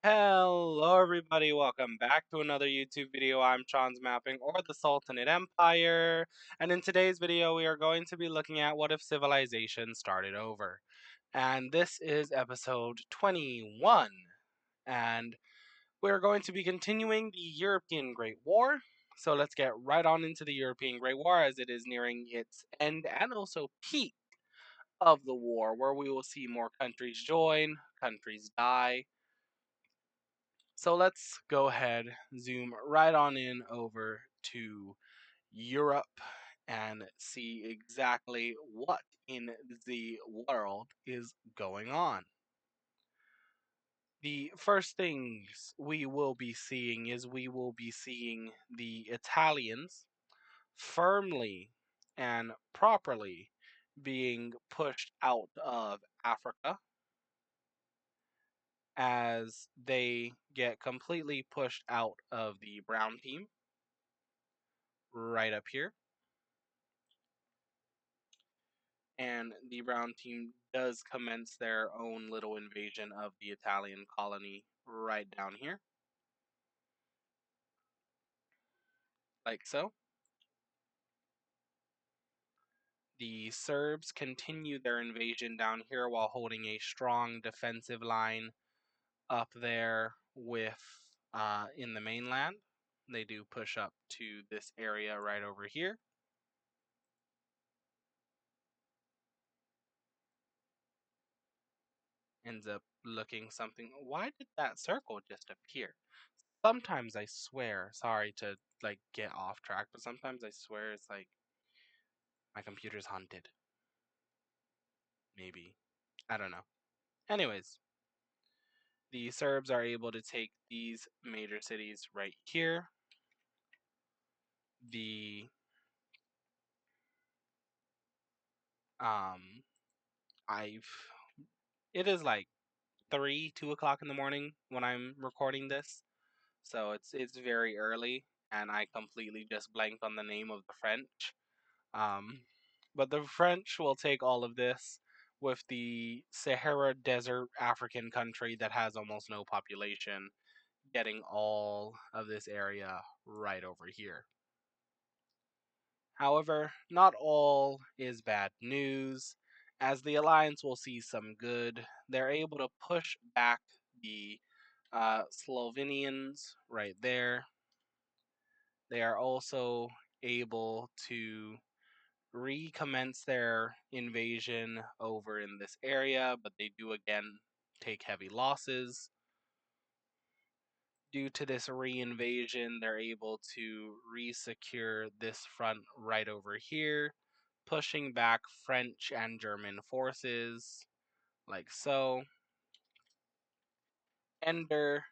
Hello everybody, welcome back to another YouTube video. I'm Sean's Mapping or the Sultanate Empire, and in today's video we are going to be looking at what if civilization started over. And this is episode 21, and we're going to be continuing the European Great War. So let's get right on into the European Great War as it is nearing its end and also peak of the war, where we will see more countries join, countries die. So let's go ahead, zoom right on in over to Europe and see exactly what in the world is going on. The first things we will be seeing is we will be seeing the Italians firmly and properly being pushed out of Africa as they get completely pushed out of the brown team right up here. And the brown team does commence their own little invasion of the Italian colony right down here, like so. The Serbs continue their invasion down here while holding a strong defensive line up there with in the mainland. They do push up to this area right over here. Ends up looking something. Why did that circle just appear? Sometimes I swear, sorry to like get off track, but sometimes I swear it's like my computer's haunted. Maybe. I don't know. Anyways, the Serbs are able to take these major cities right here. The um I've it is like 2 o'clock in the morning when I'm recording this. So it's very early and I completely just blanked on the name of the French. Um, but the French will take all of this with the Sahara Desert African country that has almost no population, getting all of this area right over here. However, not all is bad news, as the Alliance will see some good. They're able to push back the Slovenians right there. They are also able to recommence their invasion over in this area, but they do again take heavy losses. Due to this reinvasion, they're able to resecure this front right over here, pushing back French and German forces, like so. Ender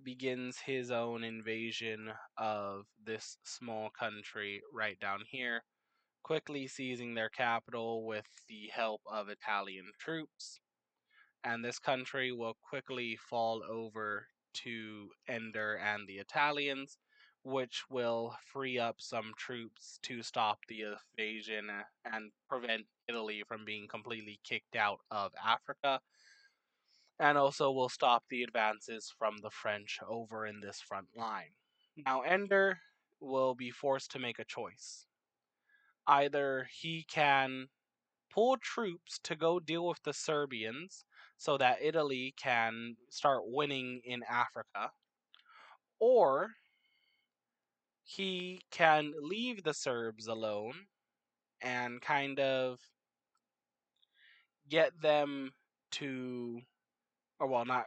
begins his own invasion of this small country right down here, quickly seizing their capital with the help of Italian troops. And this country will quickly fall over to Ender and the Italians, which will free up some troops to stop the invasion and prevent Italy from being completely kicked out of Africa, and also will stop the advances from the French over in this front line. Now, Ender will be forced to make a choice. Either he can pull troops to go deal with the Serbians so that Italy can start winning in Africa, or he can leave the Serbs alone and kind of get them to, or well, not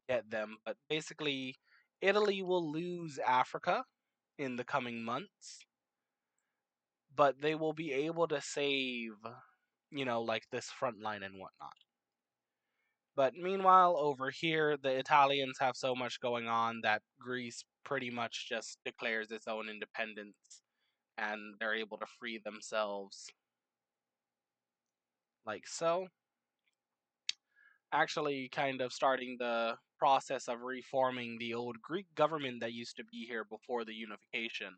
get them, but basically, Italy will lose Africa in the coming months, but they will be able to save, like this front line and whatnot. But meanwhile, over here, the Italians have so much going on that Greece pretty much just declares its own independence and they're able to free themselves like so. Actually, kind of starting the process of reforming the old Greek government that used to be here before the unification.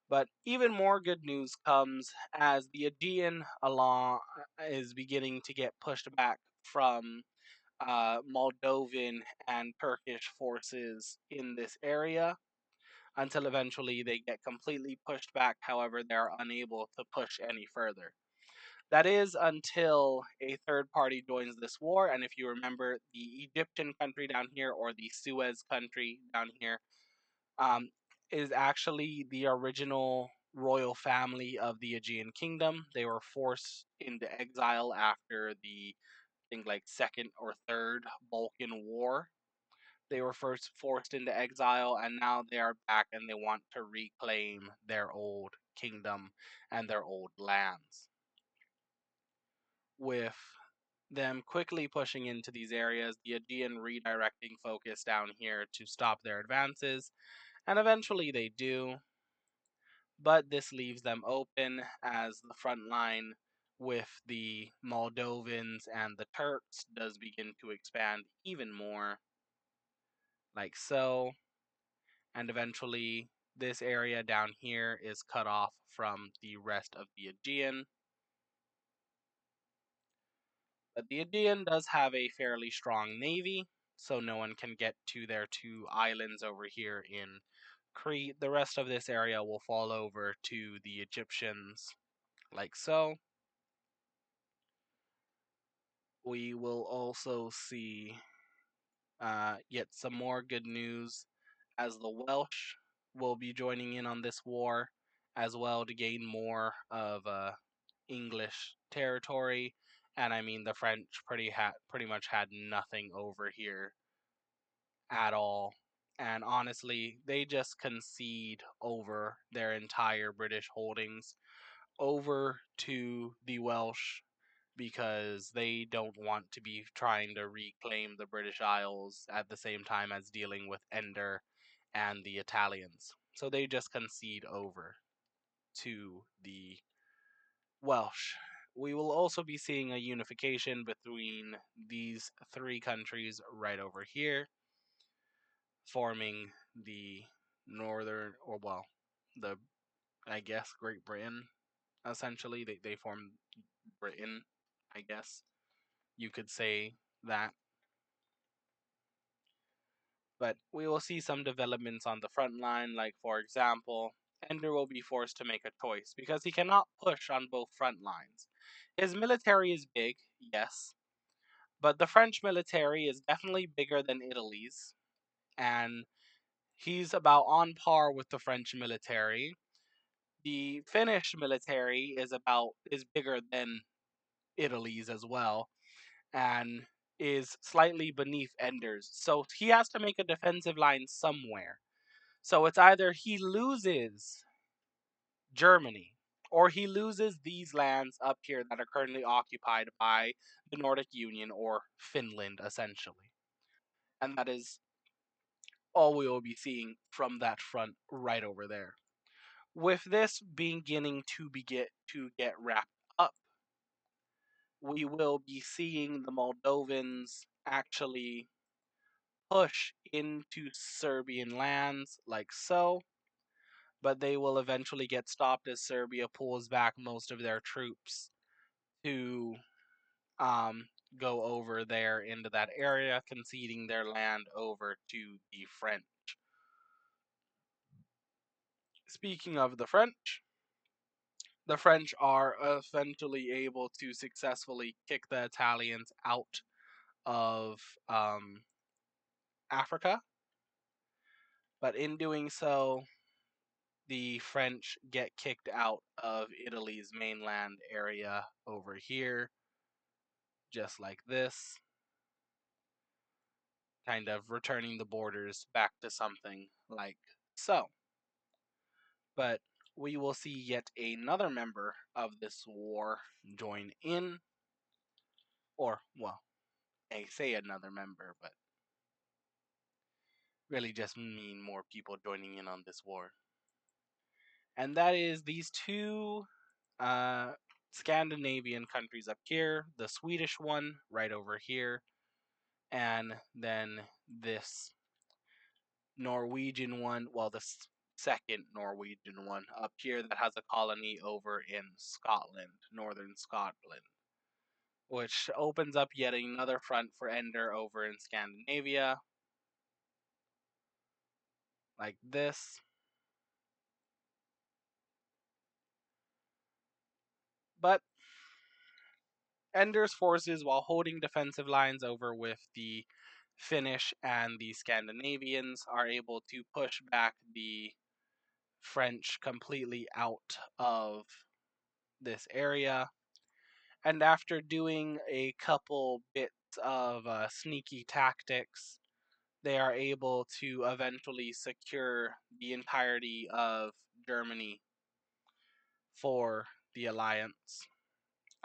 But even more good news comes as the Aegean along is beginning to get pushed back from Moldovan and Turkish forces in this area until eventually they get completely pushed back. However, they're unable to push any further. That is until a third party joins this war. And if you remember, the Egyptian country down here, or the Suez country down here, um, is actually the original royal family of the Aegean kingdom. They were forced into exile after the, I think, like second or third Balkan War. They were first forced into exile, and now they are back and they want to reclaim their old kingdom and their old lands. With them quickly pushing into these areas, the Aegean redirecting focus down here to stop their advances, and eventually they do, but this leaves them open as the front line with the Moldovans and the Turks does begin to expand even more, like so, and eventually this area down here is cut off from the rest of the Aegean. But the Aegean does have a fairly strong navy, so no one can get to their two islands over here in Crete. The rest of this area will fall over to the Egyptians, like so. We will also see yet some more good news as the Welsh will be joining in on this war as well to gain more of English territory. And I mean, the French pretty much had nothing over here at all. And honestly, they just concede over their entire British holdings over to the Welsh because they don't want to be trying to reclaim the British Isles at the same time as dealing with Ender and the Italians. So they just concede over to the Welsh. We will also be seeing a unification between these three countries right over here, forming the northern, or well, the, I guess, Great Britain. Essentially, they form Britain, I guess you could say that. But we will see some developments on the front line, like, for example, Ender will be forced to make a choice because he cannot push on both front lines. His military is big, yes, but the French military is definitely bigger than Italy's, and he's about on par with the French military. The Finnish military is bigger than Italy's as well, and is slightly beneath Ender's. So he has to make a defensive line somewhere. So it's either he loses Germany or he loses these lands up here that are currently occupied by the Nordic Union or Finland, essentially. And that is all we will be seeing from that front right over there. With this beginning to get wrapped up, we will be seeing the Moldovans actually push into Serbian lands like so, but they will eventually get stopped as Serbia pulls back most of their troops to um, go over there into that area, conceding their land over to the French. Speaking of the French are eventually able to successfully kick the Italians out of Africa, but in doing so, the French get kicked out of Italy's mainland area over here, just like this, kind of returning the borders back to something like so. But we will see yet another member of this war join in, or, well, I say another member, but really just mean more people joining in on this war. And that is these two uh, Scandinavian countries up here, the Swedish one right over here, and then this Norwegian one, well, the second Norwegian one up here that has a colony over in Scotland, northern Scotland. which opens up yet another front for Ender over in Scandinavia, like this. But Ender's forces, while holding defensive lines over with the Finnish and the Scandinavians, are able to push back the French completely out of this area. And after doing a couple bits of sneaky tactics, they are able to eventually secure the entirety of Germany for the alliance,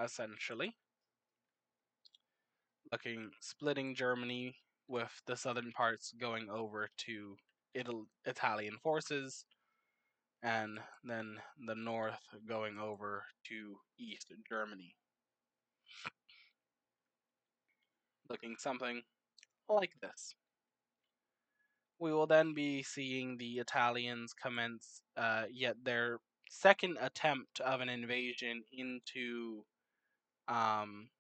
essentially. Splitting Germany with the southern parts going over to Italian forces, and then the north going over to East Germany. Looking something like this. We will then be seeing the Italians commence yet their second attempt of an invasion into um,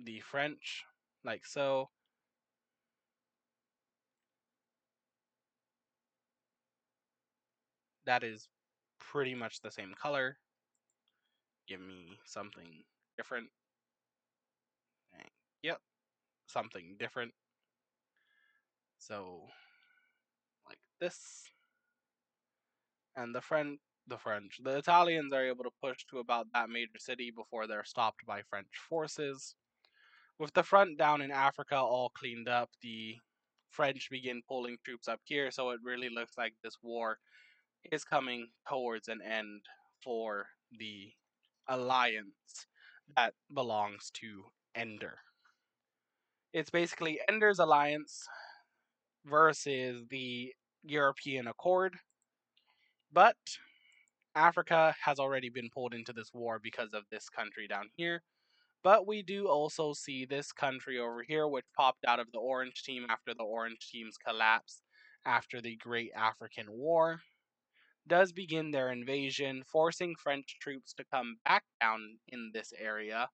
the French, like so. That is pretty much the same color. Give me something different. Yep, something different. So, like this. And the Italians are able to push to about that major city before they're stopped by French forces. With the front down in Africa all cleaned up, the French begin pulling troops up here, so it really looks like this war is coming towards an end for the alliance that belongs to Ender. It's basically Ender's alliance versus the European Accord, but Africa has already been pulled into this war because of this country down here. But we do also see this country over here, which popped out of the Orange Team after the Orange Team's collapse after the Great African War, does begin their invasion, forcing French troops to come back down in this area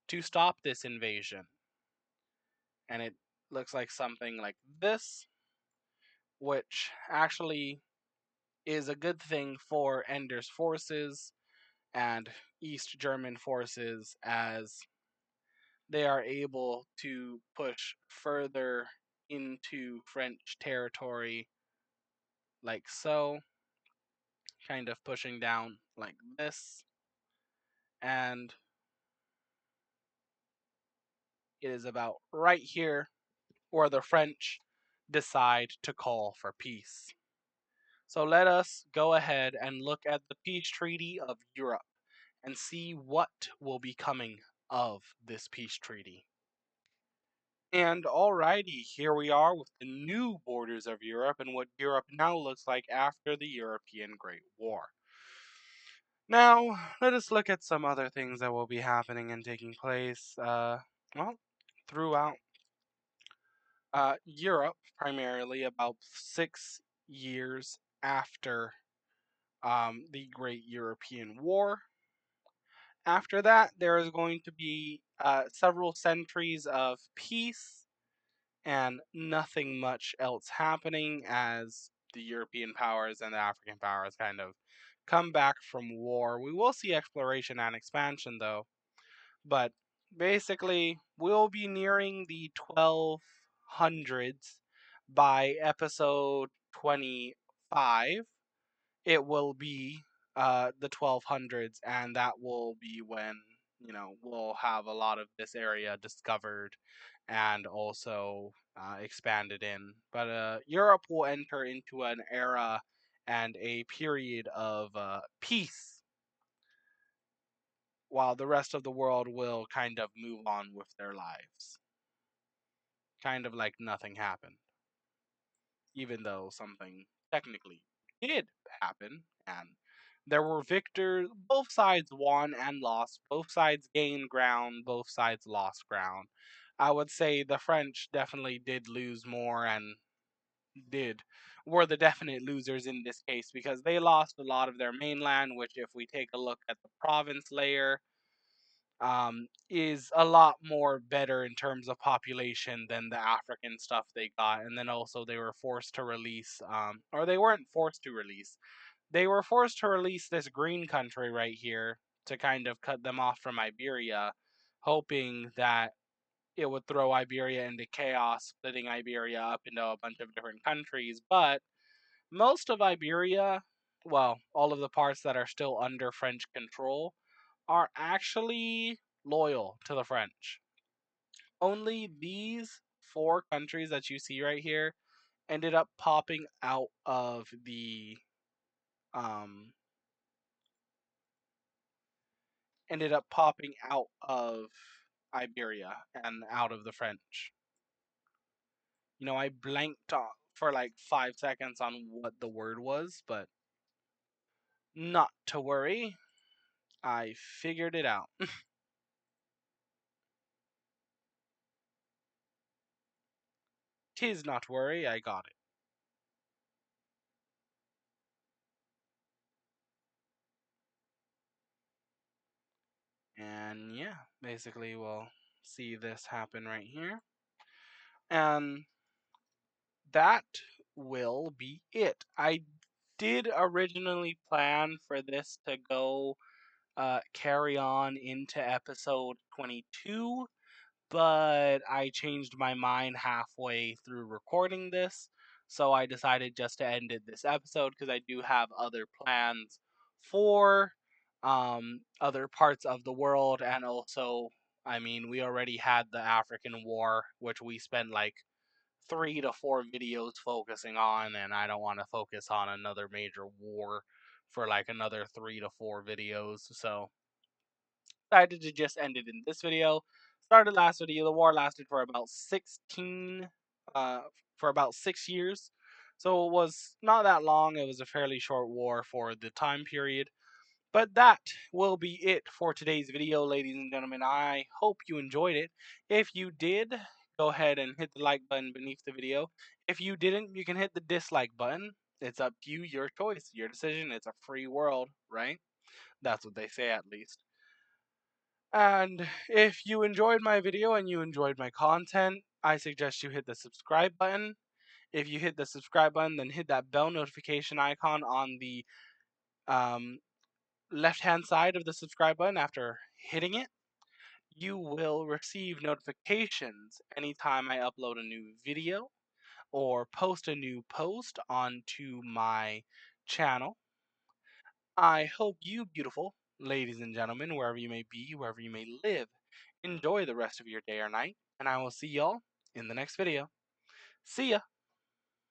to stop this invasion. And it looks like something like this, which actually is a good thing for Ender's forces and East German forces, as they are able to push further into French territory, like so, kind of pushing down like this. And it is about right here where the French decide to call for peace. So let us go ahead and look at the peace treaty of Europe and see what will be coming of this peace treaty. And alrighty, here we are with the new borders of Europe and what Europe now looks like after the European Great War. Now, let us look at some other things that will be happening and taking place, throughout Europe, primarily about 6 years after the Great European War. After that, there is going to be several centuries of peace and nothing much else happening as the European powers and the African powers kind of come back from war. We will see exploration and expansion though, but basically we'll be nearing the 1200s by episode 25. It will be the 1200s, and that will be when we'll have a lot of this area discovered and also expanded in. But Europe will enter into an era and a period of peace, while the rest of the world will kind of move on with their lives, kind of like nothing happened, even though something technically did happen, and there were victors. Both sides won and lost. Both sides gained ground. Both sides lost ground. I would say the French definitely did lose more and did were the definite losers in this case because they lost a lot of their mainland, which if we take a look at the province layer, is a lot more better in terms of population than the African stuff they got. And then also they were forced to release, or they weren't forced to release. They were forced to release this green country right here to kind of cut them off from Iberia, hoping that it would throw Iberia into chaos, splitting Iberia up into a bunch of different countries. But most of Iberia, well, all of the parts that are still under French control, are actually loyal to the French. Only these four countries that you see right here ended up popping out of the um ended up popping out of Iberia and out of the French. I blanked for like 5 seconds on what the word was, but not to worry. I figured it out. Tis not worry, I got it. And yeah, basically we'll see this happen right here. And that will be it. I did originally plan for this to go carry on into episode 22, but I changed my mind halfway through recording this. So I decided just to end it this episode because I do have other plans for other parts of the world. And also, I mean, we already had the African War, which we spent like 3 to 4 videos focusing on, and I don't want to focus on another major war for like another 3 to 4 videos. So decided to just end it in this video. Started last video. The war lasted uh, for about 6 years. So it was not that long. It was a fairly short war for the time period. But that will be it for today's video, ladies and gentlemen. I hope you enjoyed it. If you did, go ahead and hit the like button beneath the video. If you didn't, you can hit the dislike button. It's up to you, your choice, your decision. It's a free world, right? That's what they say, at least. And if you enjoyed my video and you enjoyed my content, I suggest you hit the subscribe button. If you hit the subscribe button, then hit that bell notification icon on the um, left hand side of the subscribe button. After hitting it, you will receive notifications anytime I upload a new video or post a new post onto my channel. I hope you, beautiful ladies and gentlemen, wherever you may be, wherever you may live, enjoy the rest of your day or night, and I will see y'all in the next video. See ya!